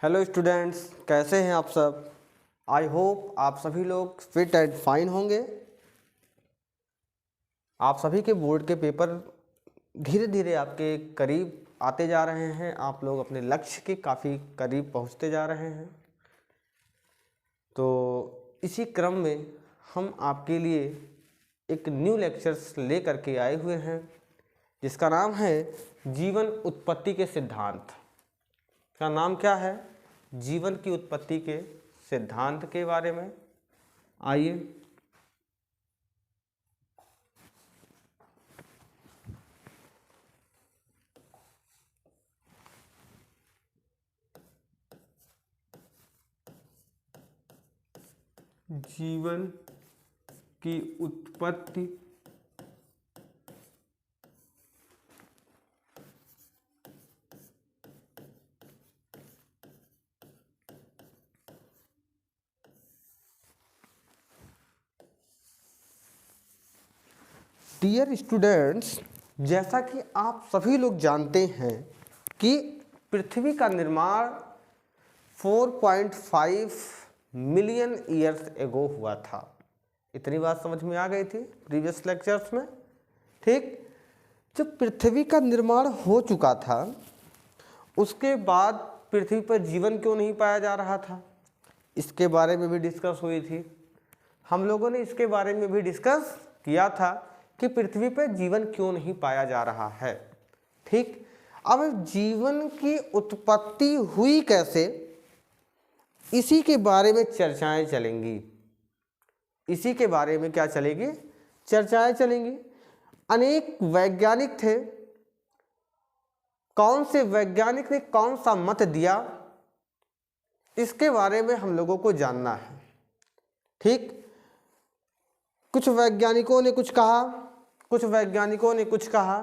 Hello students, कैसे हैं आप सब। आई होप आप सभी लोग फिट एंड फाइन होंगे। आप सभी के बोर्ड के पेपर धीरे धीरे आपके करीब आते जा रहे हैं। आप लोग अपने लक्ष्य के काफ़ी करीब पहुंचते जा रहे हैं। तो इसी क्रम में हम आपके लिए एक न्यू लेक्चर्स ले करके आए हुए हैं जिसका नाम है जीवन उत्पत्ति के सिद्धांत। का नाम क्या है? जीवन की उत्पत्ति के सिद्धांत के बारे में। आइए जीवन की उत्पत्ति डियर स्टूडेंट्स, जैसा कि आप सभी लोग जानते हैं कि पृथ्वी का निर्माण 4.5 मिलियन ईयर्स एगो हुआ था। इतनी बात समझ में आ गई थी प्रीवियस लेक्चर्स में। ठीक, जब पृथ्वी का निर्माण हो चुका था उसके बाद पृथ्वी पर जीवन क्यों नहीं पाया जा रहा था, इसके बारे में भी डिस्कस हुई थी। हम लोगों ने इसके बारे में भी डिस्कस किया था कि पृथ्वी पर जीवन क्यों नहीं पाया जा रहा है। ठीक, अब जीवन की उत्पत्ति हुई कैसे, इसी के बारे में चर्चाएं चलेंगी। इसी के बारे में क्या चलेगी? चर्चाएं चलेंगी। अनेक वैज्ञानिक थे, कौन से वैज्ञानिक ने कौन सा मत दिया, इसके बारे में हम लोगों को जानना है। ठीक, कुछ वैज्ञानिकों ने कुछ कहा, कुछ वैज्ञानिकों ने कुछ कहा,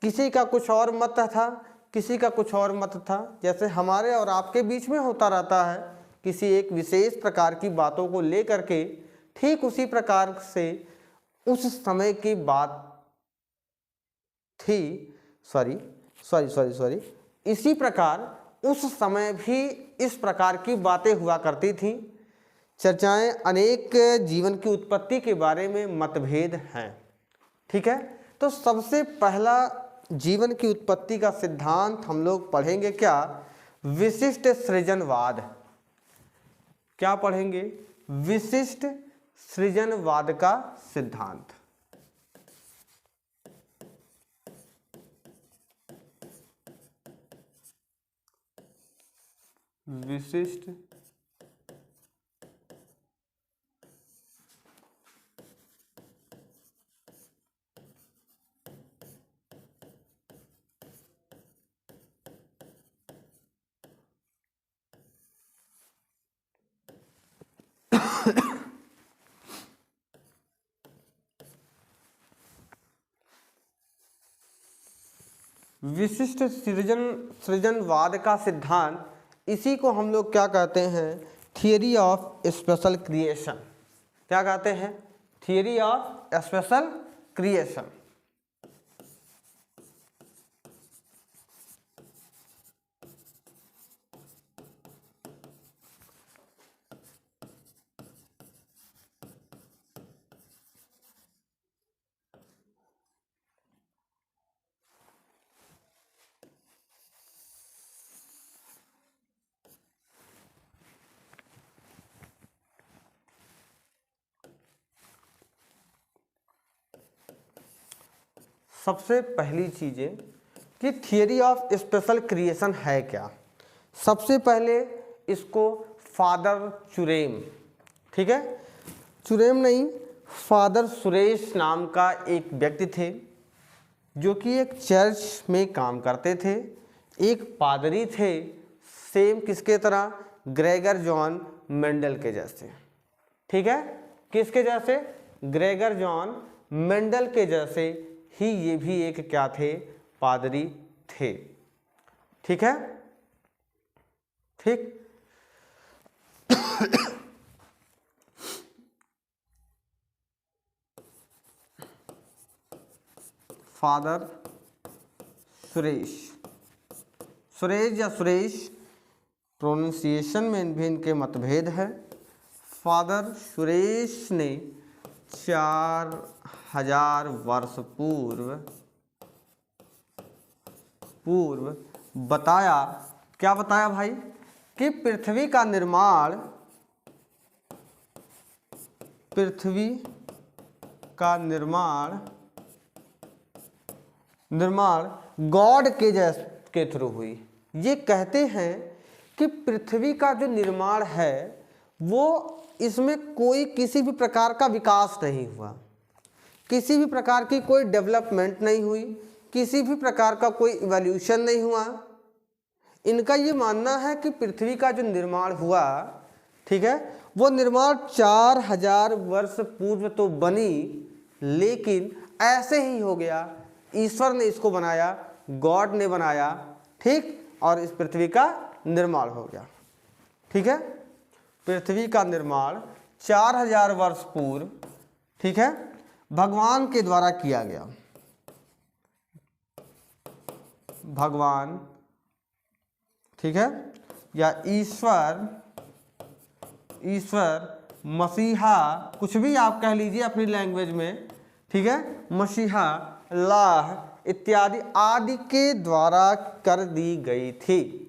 किसी का कुछ और मत था, किसी का कुछ और मत था। जैसे हमारे और आपके बीच में होता रहता है, किसी एक विशेष प्रकार की बातों को लेकर के ठीक उसी प्रकार से उस समय की बात थी। सॉरी इसी प्रकार उस समय भी इस प्रकार की बातें हुआ करती थी। चर्चाएं अनेक जीवन की उत्पत्ति के बारे में मतभेद हैं। ठीक है, तो सबसे पहला जीवन की उत्पत्ति का सिद्धांत हम लोग पढ़ेंगे क्या? विशिष्ट सृजनवाद। क्या पढ़ेंगे? विशिष्ट सृजनवाद का सिद्धांत। विशिष्ट विशिष्ट सृजनवाद का सिद्धांत, इसी को हम लोग क्या कहते हैं? Theory of special creation. क्या कहते हैं? Theory of special creation. सबसे पहली चीज़ें कि थियरी ऑफ स्पेशल क्रिएशन है क्या। सबसे पहले इसको फादर चुरेम, ठीक है, चुरेम नहीं, फादर सुरेश नाम का एक व्यक्ति थे जो कि एक चर्च में काम करते थे। एक पादरी थे, सेम किसके तरह? ग्रेगर जॉन मेंडल के जैसे। ठीक है, किसके जैसे? ग्रेगर जॉन मेंडल के जैसे ही ये भी एक क्या थे? पादरी थे। ठीक है, ठीक। फादर सुरेश या सुरेश प्रोनाउंसिएशन में भी इनके मतभेद है। फादर सुरेश ने 4000 वर्ष पूर्व बताया, क्या बताया भाई, कि पृथ्वी का निर्माण गॉड के थ्रू हुई। ये कहते हैं कि पृथ्वी का जो निर्माण है वो इसमें कोई किसी भी प्रकार का विकास नहीं हुआ, किसी भी प्रकार की कोई डेवलपमेंट नहीं हुई, किसी भी प्रकार का कोई इवोल्यूशन नहीं हुआ। इनका ये मानना है कि पृथ्वी का जो निर्माण हुआ, ठीक है, वो निर्माण 4000 वर्ष पूर्व तो बनी, लेकिन ऐसे ही हो गया, ईश्वर ने इसको बनाया, गॉड ने बनाया, ठीक, और इस पृथ्वी का निर्माण हो गया। ठीक है, पृथ्वी का निर्माण 4000 वर्ष पूर्व, ठीक है, भगवान के द्वारा किया गया। भगवान, ठीक है, या ईश्वर, मसीहा, कुछ भी आप कह लीजिए अपनी लैंग्वेज में, ठीक है, मसीहा, अल्लाह इत्यादि आदि के द्वारा कर दी गई थी।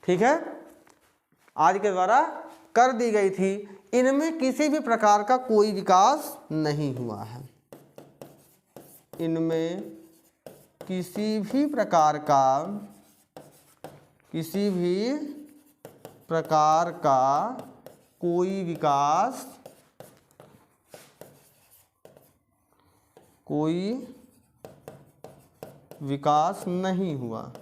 ठीक है, आदि के द्वारा कर दी गई थी। इनमें किसी भी प्रकार का कोई विकास नहीं हुआ है। इनमें किसी भी प्रकार का कोई विकास नहीं हुआ।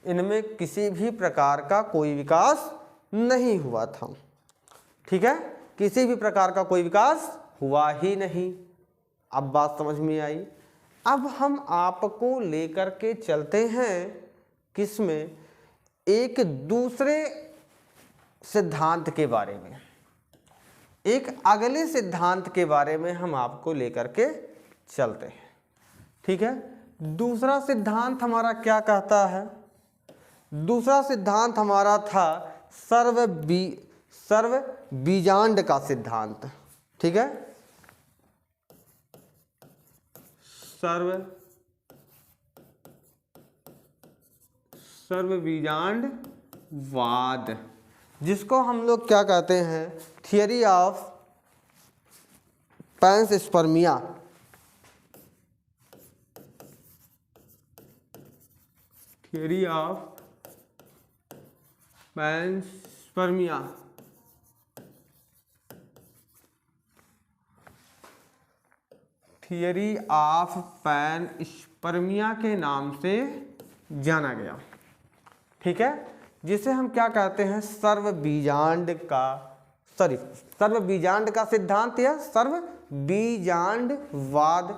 इनमें किसी भी प्रकार का कोई विकास नहीं हुआ था। ठीक है, किसी भी प्रकार का कोई विकास हुआ ही नहीं। अब बात समझ में आई। अब हम आपको लेकर के चलते हैं किसमें, एक दूसरे सिद्धांत के बारे में, एक अगले सिद्धांत के बारे में हम आपको लेकर के चलते हैं। ठीक है, दूसरा सिद्धांत हमारा क्या कहता है? दूसरा सिद्धांत हमारा था सर्व बीजांड का सिद्धांत। ठीक है, सर्व बीजांडवाद, जिसको हम लोग क्या कहते हैं, theory of panspermia. Theory of panspermia. Theory of panspermia के नाम से जाना गया। ठीक है, जिसे हम क्या कहते हैं, सर्व बीजांड का सिद्धांत या सर्व बीजांडवाद।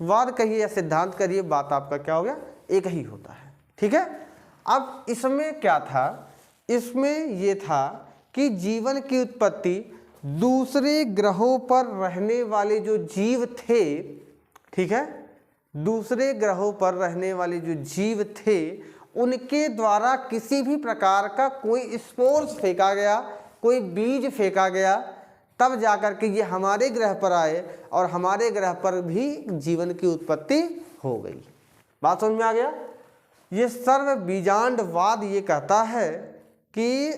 वाद कहिए या सिद्धांत करिए, बात आपका क्या हो गया, एक ही होता है। ठीक है, अब इसमें क्या था, इसमें ये था कि जीवन की उत्पत्ति दूसरे ग्रहों पर रहने वाले जो जीव थे, ठीक है, दूसरे ग्रहों पर रहने वाले जो जीव थे उनके द्वारा किसी भी प्रकार का कोई स्पोर्स फेंका गया, कोई बीज फेंका गया, तब जाकर के ये हमारे ग्रह पर आए और हमारे ग्रह पर भी जीवन की उत्पत्ति हो गई। बात समझ में आ गया? ये सर्व बीजांडवाद ये कहता है कि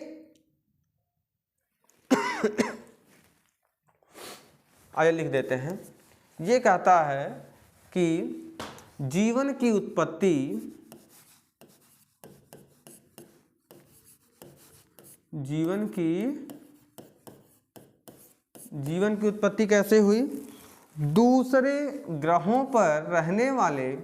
आइए लिख देते हैं, ये कहता है कि जीवन की उत्पत्ति कैसे हुई? दूसरे ग्रहों पर रहने वाले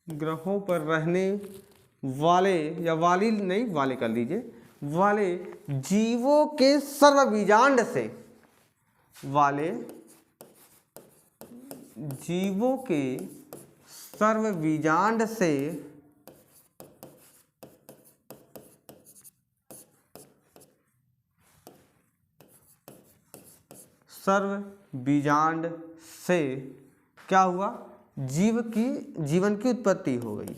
ग्रहों पर रहने वाले, या वाले कर लीजिए, वाले जीवों के सर्वबीजांड से, वाले जीवों के सर्वबीजांड से क्या हुआ, जीवन की उत्पत्ति हो गई।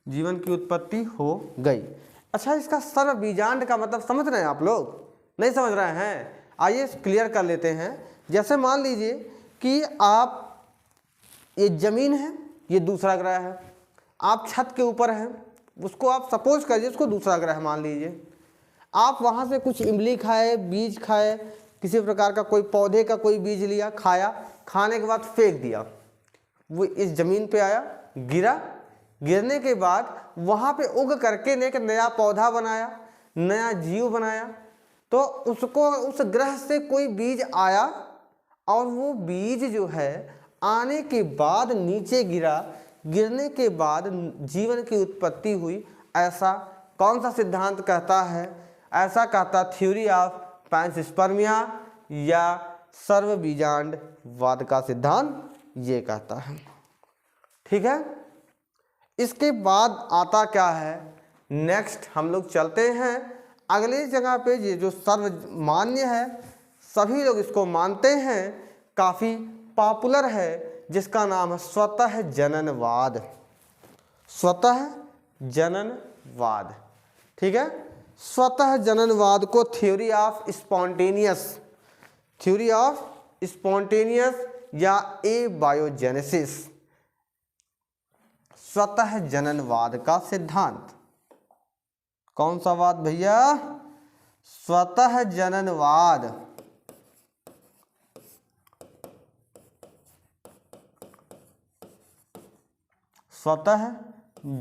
जीवन की उत्पत्ति हो गई। अच्छा, इसका सर्वबीजांड का मतलब समझ रहे हैं आप लोग? नहीं समझ रहे हैं? आइए क्लियर कर लेते हैं। जैसे मान लीजिए कि आप, ये जमीन है, ये दूसरा ग्रह है, आप छत के ऊपर हैं, उसको आप सपोज करिए उसको दूसरा ग्रह मान लीजिए। आप वहाँ से कुछ इमली खाए, बीज खाए, किसी प्रकार का कोई पौधे का कोई बीज लिया, खाया, खाने के बाद फेंक दिया, वो इस जमीन पे आया, गिरा, गिरने के बाद वहाँ पे उग करके ने एक नया पौधा बनाया, नया जीव बनाया। तो उसको, उस ग्रह से कोई बीज आया और वो बीज जो है आने के बाद नीचे गिरा, गिरने के बाद जीवन की उत्पत्ति हुई। ऐसा कौन सा सिद्धांत कहता है? ऐसा कहता थ्योरी ऑफ पैंसस्पर्मिया या सर्वबीजांडवाद का सिद्धांत ये कहता है। ठीक है, इसके बाद आता क्या है, नेक्स्ट हम लोग चलते हैं अगली जगह पे। ये जो सर्वमान्य है, सभी लोग इसको मानते हैं, काफ़ी पॉपुलर है, जिसका नाम है स्वतः जननवाद। स्वतः जननवाद, ठीक है। स्वतः जननवाद को थ्योरी ऑफ स्पॉन्टेनियस या एबायोजेनेसिस, स्वतः जननवाद का सिद्धांत। कौन सा वाद भैया? स्वतः जननवाद। स्वतः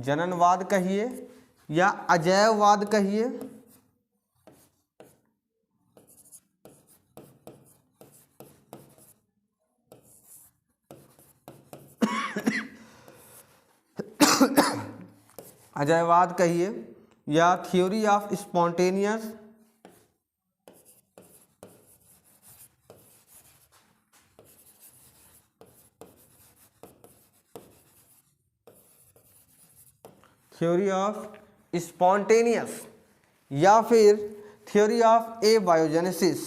जननवाद कहिए या अजैववाद कहिए, अजैववाद कहिए या थ्योरी ऑफ स्पॉन्टेनियस या फिर थ्योरी ऑफ एबायोजेनेसिस।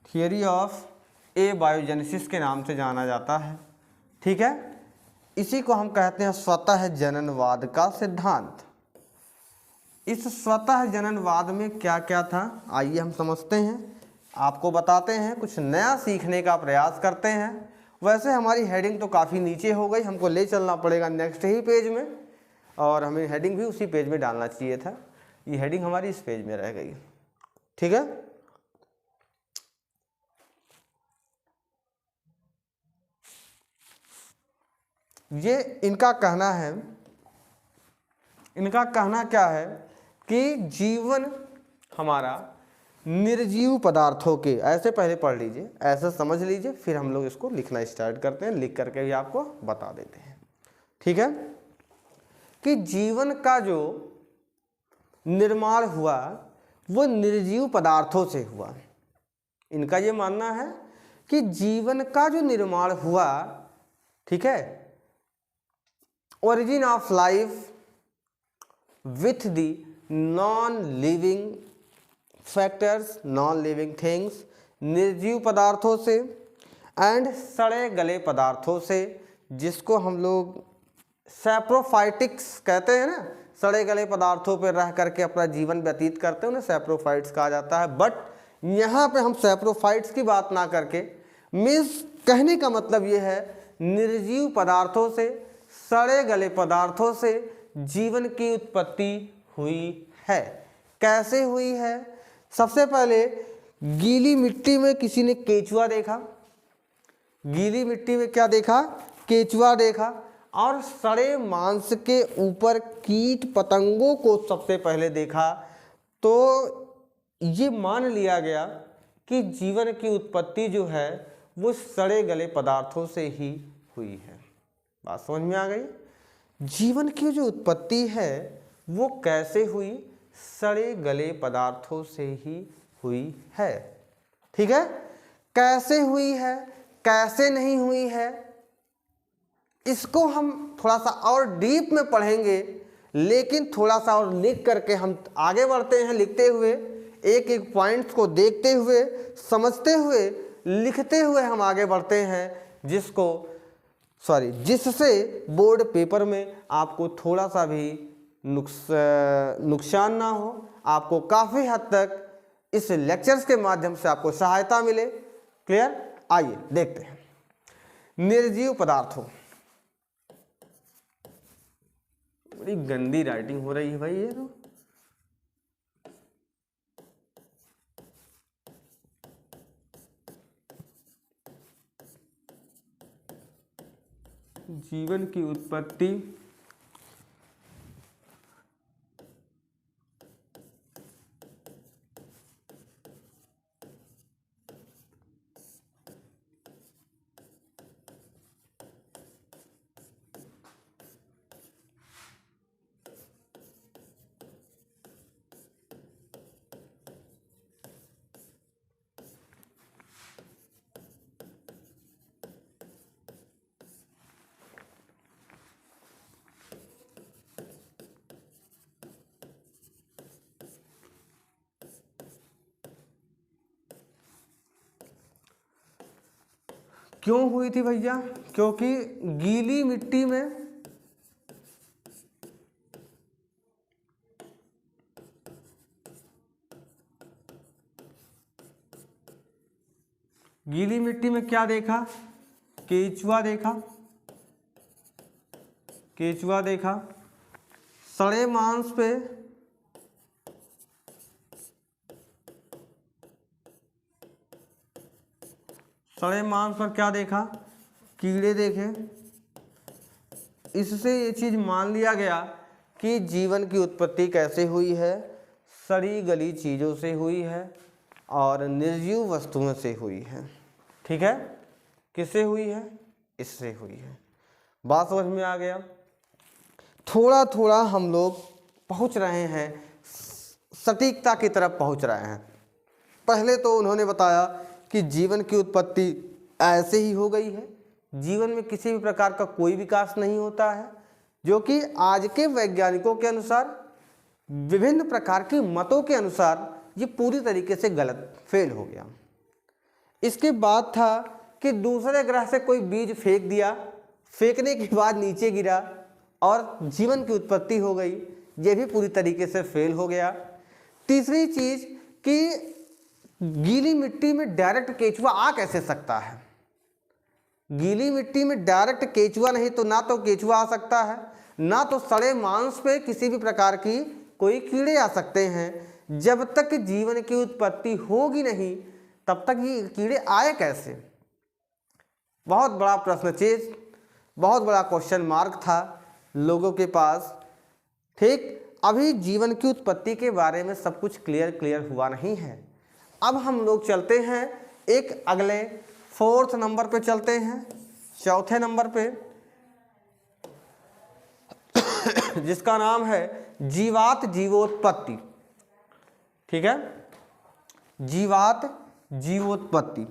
थ्योरी ऑफ एबायोजेनेसिस के नाम से जाना जाता है। ठीक है, इसी को हम कहते हैं स्वतः जननवाद का सिद्धांत। इस स्वतः जननवाद में क्या क्या था, आइए हम समझते हैं, आपको बताते हैं, कुछ नया सीखने का प्रयास करते हैं। वैसे हमारी हेडिंग तो काफ़ी नीचे हो गई, हमको ले चलना पड़ेगा नेक्स्ट ही पेज में, और हमें हेडिंग भी उसी पेज में डालना चाहिए था। ये हेडिंग हमारी इस पेज में रह गई। ठीक है, ये इनका कहना है, इनका कहना क्या है कि जीवन हमारा निर्जीव पदार्थों के, ऐसे पहले पढ़ लीजिए, ऐसे समझ लीजिए, फिर हम लोग इसको लिखना स्टार्ट करते हैं, लिख करके भी आपको बता देते हैं। ठीक है, कि जीवन का जो निर्माण हुआ वो निर्जीव पदार्थों से हुआ। इनका ये मानना है कि जीवन का जो निर्माण हुआ, ठीक है, origin of life with the non-living factors, non-living things, निर्जीव पदार्थों से एंड सड़े गले पदार्थों से, जिसको हम लोग सैप्रोफाइटिक्स कहते हैं ना, सड़े गले पदार्थों पर रह करके अपना जीवन व्यतीत करते हैं, उन्हें सैप्रोफाइट्स कहा जाता है। बट यहाँ पे हम सैप्रोफाइट्स की बात ना करके, मीन्स कहने का मतलब ये है निर्जीव पदार्थों से, सड़े गले पदार्थों से जीवन की उत्पत्ति हुई है। कैसे हुई है? सबसे पहले गीली मिट्टी में किसी ने केचुआ देखा, गीली मिट्टी में क्या देखा? केचुआ देखा, और सड़े मांस के ऊपर कीट पतंगों को सबसे पहले देखा, तो ये मान लिया गया कि जीवन की उत्पत्ति जो है वो सड़े गले पदार्थों से ही हुई है। बात समझ में आ गई? जीवन की जो उत्पत्ति है वो कैसे हुई? सड़े गले पदार्थों से ही हुई है। ठीक है, कैसे हुई है, कैसे नहीं हुई है, इसको हम थोड़ा सा और डीप में पढ़ेंगे, लेकिन थोड़ा सा और लिख करके हम आगे बढ़ते हैं। लिखते हुए एक एक पॉइंट्स को देखते हुए, समझते हुए, लिखते हुए हम आगे बढ़ते हैं, जिससे बोर्ड पेपर में आपको थोड़ा सा भी नुकसान ना हो, आपको काफ़ी हद तक इस लेक्चर्स के माध्यम से आपको सहायता मिले। क्लियर? आइए देखते हैं। निर्जीव पदार्थों, बड़ी गंदी राइटिंग हो रही है भाई ये तो। जीवन की उत्पत्ति क्यों हुई थी भैया? क्योंकि गीली मिट्टी में क्या देखा? केचुआ देखा, केचुआ देखा। सड़े मांस पे पर क्या देखा? कीड़े देखे। इससे ये चीज मान लिया गया कि जीवन की उत्पत्ति कैसे हुई है? सड़ी गली चीजों से हुई है और निर्जीव वस्तुओं से हुई है। ठीक है, किससे हुई है? इससे हुई है। बात समझ में आ गया? थोड़ा थोड़ा हम लोग पहुंच रहे हैं, सटीकता की तरफ पहुंच रहे हैं। पहले तो उन्होंने बताया कि जीवन की उत्पत्ति ऐसे ही हो गई है, जीवन में किसी भी प्रकार का कोई विकास नहीं होता है, जो कि आज के वैज्ञानिकों के अनुसार, विभिन्न प्रकार के मतों के अनुसार ये पूरी तरीके से गलत, फेल हो गया। इसके बाद था कि दूसरे ग्रह से कोई बीज फेंक दिया, फेंकने के बाद नीचे गिरा और जीवन की उत्पत्ति हो गई, ये भी पूरी तरीके से फेल हो गया। तीसरी चीज कि गीली मिट्टी में डायरेक्ट केचुआ आ कैसे सकता है? गीली मिट्टी में डायरेक्ट केचुआ नहीं, तो ना तो केचुआ आ सकता है, ना तो सड़े मांस पे किसी भी प्रकार की कोई कीड़े आ सकते हैं। जब तक जीवन की उत्पत्ति होगी नहीं, तब तक ये कीड़े आए कैसे? बहुत बड़ा प्रश्न चिन्ह, बहुत बड़ा क्वेश्चन मार्क था लोगों के पास। ठीक, अभी जीवन की उत्पत्ति के बारे में सब कुछ क्लियर हुआ नहीं है। अब हम लोग चलते हैं एक अगले 4th नंबर पे चलते हैं, 4थे नंबर पे, जिसका नाम है जीवात जीवोत्पत्ति। ठीक है, जीवात जीवोत्पत्ति।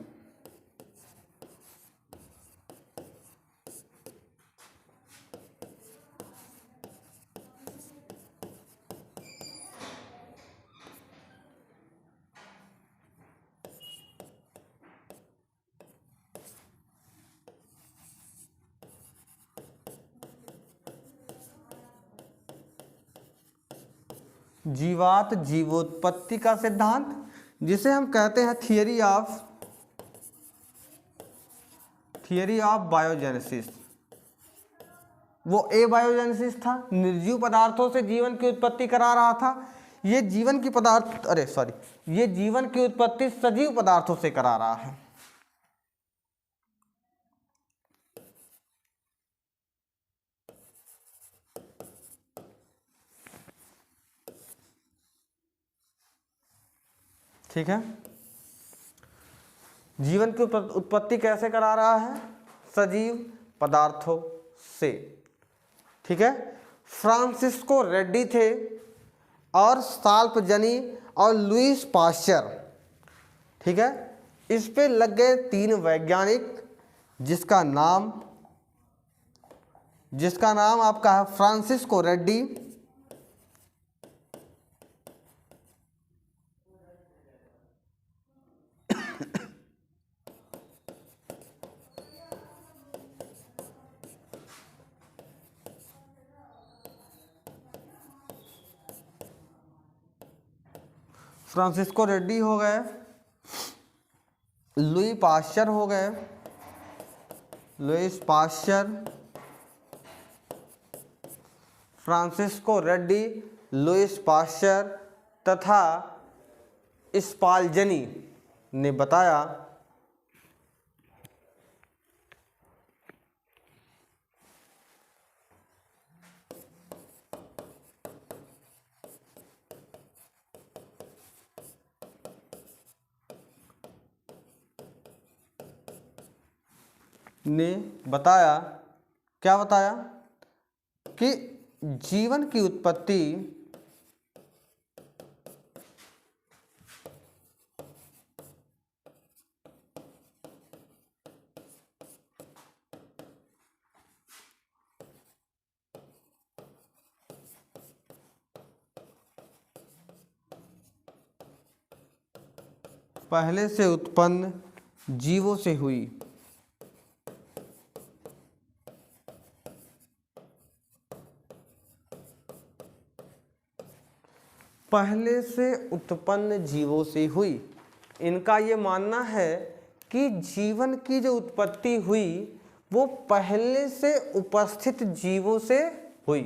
जीवात जीवोत्पत्ति का सिद्धांत, जिसे हम कहते हैं थियरी ऑफ बायोजेनेसिस। वो बायोजेनेसिस था, निर्जीव पदार्थों से जीवन की उत्पत्ति करा रहा था। ये जीवन की उत्पत्ति सजीव पदार्थों से करा रहा है। ठीक है। जीवन की उत्पत्ति कैसे करा रहा है? सजीव पदार्थों से। ठीक है। फ्रांसिस्को रेड्डी थे और साल्पजनी और लुईस पाश्चर, ठीक है, इस पे लग गए 3 वैज्ञानिक जिसका नाम आपका है फ्रांसिस्को रेड्डी, फ्रांसिस्को रेड्डी हो गए, लुई पाश्चर हो गए, Louis Pasteur, Francisco Redi, Louis Pasteur तथा स्पाल्जनी ने बताया क्या बताया कि जीवन की उत्पत्ति पहले से उत्पन्न जीवों से हुई। पहले से उत्पन्न जीवों से हुई। इनका ये मानना है कि जीवन की जो उत्पत्ति हुई वो पहले से उपस्थित जीवों से हुई।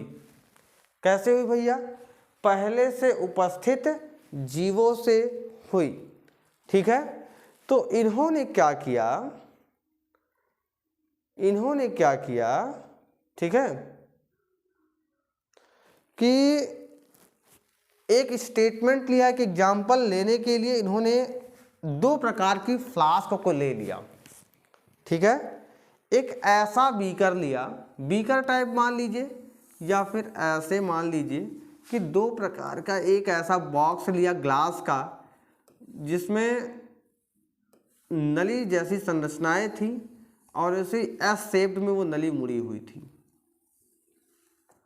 कैसे हुई भैया? पहले से उपस्थित जीवों से हुई। ठीक है। तो इन्होंने क्या किया, ठीक है, कि एक स्टेटमेंट लिया कि एग्जाम्पल लेने के लिए इन्होंने 2 प्रकार की फ्लास्क को ले लिया। ठीक है। एक ऐसा बीकर लिया, बीकर टाइप मान लीजिए, या फिर ऐसे मान लीजिए कि 2 प्रकार का एक ऐसा बॉक्स लिया ग्लास का जिसमें नली जैसी संरचनाएं थी और ऐसे एस शेप्ड में वो नली मुड़ी हुई थी।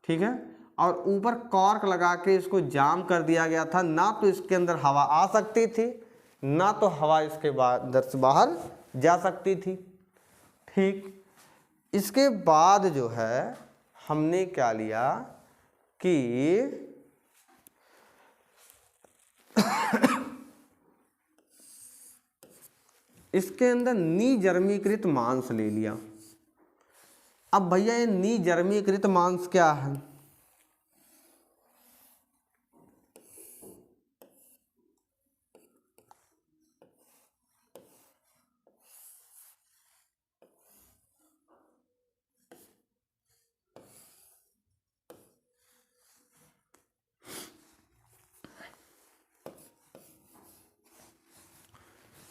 ठीक है। और ऊपर कॉर्क लगा के इसको जाम कर दिया गया था, ना तो इसके अंदर हवा आ सकती थी ना तो हवा इसके अंदर से बाहर जा सकती थी। ठीक। इसके बाद जो है हमने क्या लिया कि इसके अंदर निजर्मीकृत मांस ले लिया। अब भैया ये निजर्मीकृत मांस क्या है?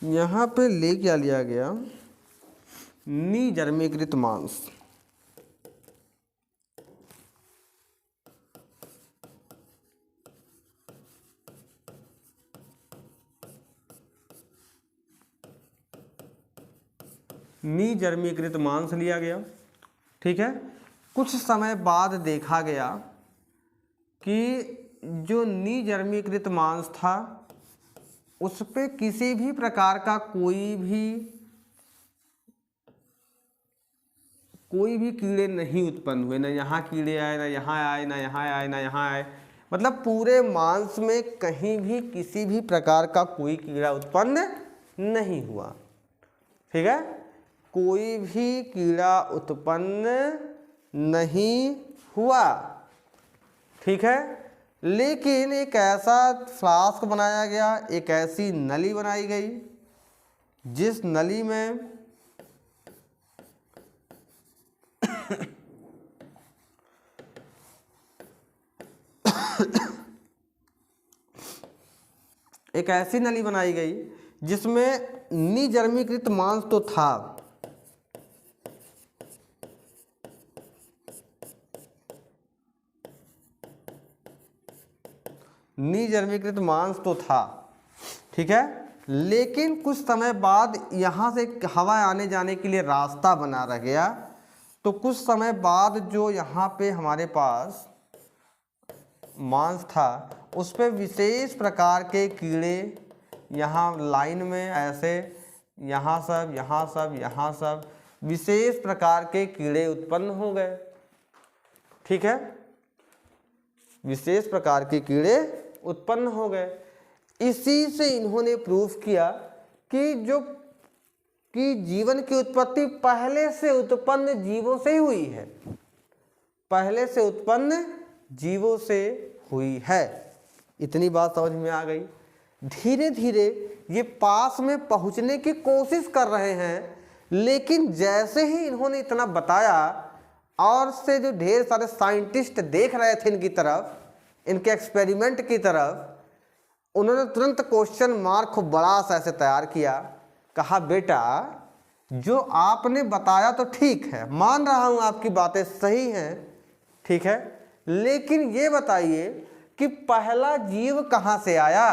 यहाँ पे ले क्या लिया गया? निजर्मीकृत मांस। निजर्मीकृत मांस लिया गया। ठीक है। कुछ समय बाद देखा गया कि जो निजर्मीकृत मांस था उस पे किसी भी प्रकार का कोई भी कीड़े नहीं उत्पन्न हुए। ना यहाँ कीड़े आए, ना यहाँ आए, ना यहाँ आए, ना यहाँ आए। मतलब पूरे मांस में कहीं भी किसी भी प्रकार का कोई कीड़ा उत्पन्न नहीं हुआ। ठीक है। कोई भी कीड़ा उत्पन्न नहीं हुआ। ठीक है। लेकिन एक ऐसा फ्लास्क बनाया गया, एक ऐसी नली बनाई गई जिस नली में एक ऐसी नली बनाई गई जिसमें निजर्मीकृत मांस तो था, निजर्मीकृत मांस तो था, ठीक है, लेकिन कुछ समय बाद यहाँ से हवा आने जाने के लिए रास्ता बना रह गया। तो कुछ समय बाद जो यहाँ पे हमारे पास मांस था उस पर विशेष प्रकार के कीड़े यहाँ लाइन में ऐसे यहाँ सब यहाँ सब यहाँ सब विशेष प्रकार के कीड़े उत्पन्न हो गए, ठीक है, विशेष प्रकार के कीड़े उत्पन्न हो गए। इसी से इन्होंने प्रूफ किया कि जीवन की उत्पत्ति पहले से उत्पन्न जीवों से ही हुई है, पहले से उत्पन्न जीवों से हुई है। इतनी बात समझ में आ गई। धीरे धीरे ये पास में पहुंचने की कोशिश कर रहे हैं, लेकिन जैसे ही इन्होंने इतना बताया और से जो ढेर सारे साइंटिस्ट देख रहे थे इनकी तरफ, इनके एक्सपेरिमेंट की तरफ, उन्होंने तुरंत क्वेश्चन मार्क बड़ा सा ऐसे तैयार किया। कहा बेटा जो आपने बताया तो ठीक है, मान रहा हूं आपकी बातें सही हैं, ठीक है, लेकिन ये बताइए कि पहला जीव कहाँ से आया।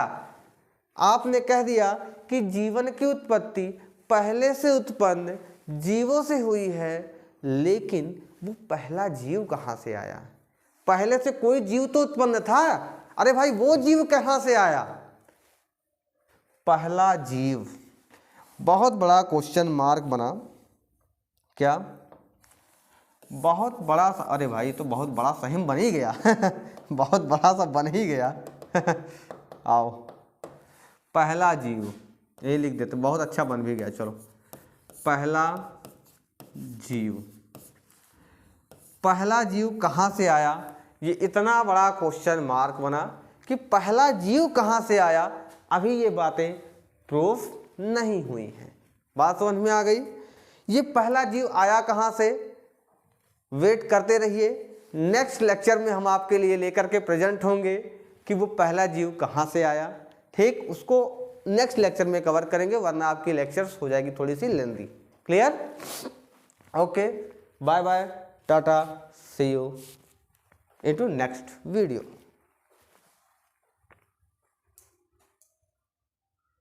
आपने कह दिया कि जीवन की उत्पत्ति पहले से उत्पन्न जीवों से हुई है, लेकिन वो पहला जीव कहाँ से आया। पहले से कोई जीव तो उत्पन्न था, अरे भाई वो जीव कहाँ से आया, पहला जीव। बहुत बड़ा क्वेश्चन मार्क बना, क्या बहुत बड़ा सा, अरे भाई तो बहुत बड़ा सही बन ही गया बहुत बड़ा सा बन ही गया आओ पहला जीव यही लिख देते, बहुत अच्छा बन भी गया। चलो पहला जीव, पहला जीव कहाँ से आया, ये इतना बड़ा क्वेश्चन मार्क बना कि पहला जीव कहाँ से आया। अभी ये बातें प्रूफ नहीं हुई हैं। बात समझ में आ गई। ये पहला जीव आया कहाँ से, वेट करते रहिए, नेक्स्ट लेक्चर में हम आपके लिए लेकर के प्रेजेंट होंगे कि वो पहला जीव कहाँ से आया, ठीक, उसको नेक्स्ट लेक्चर में कवर करेंगे, वरना आपकी लेक्चर्स हो जाएगी थोड़ी सी lengthy. Clear, okay, bye bye, tata, see you into next video.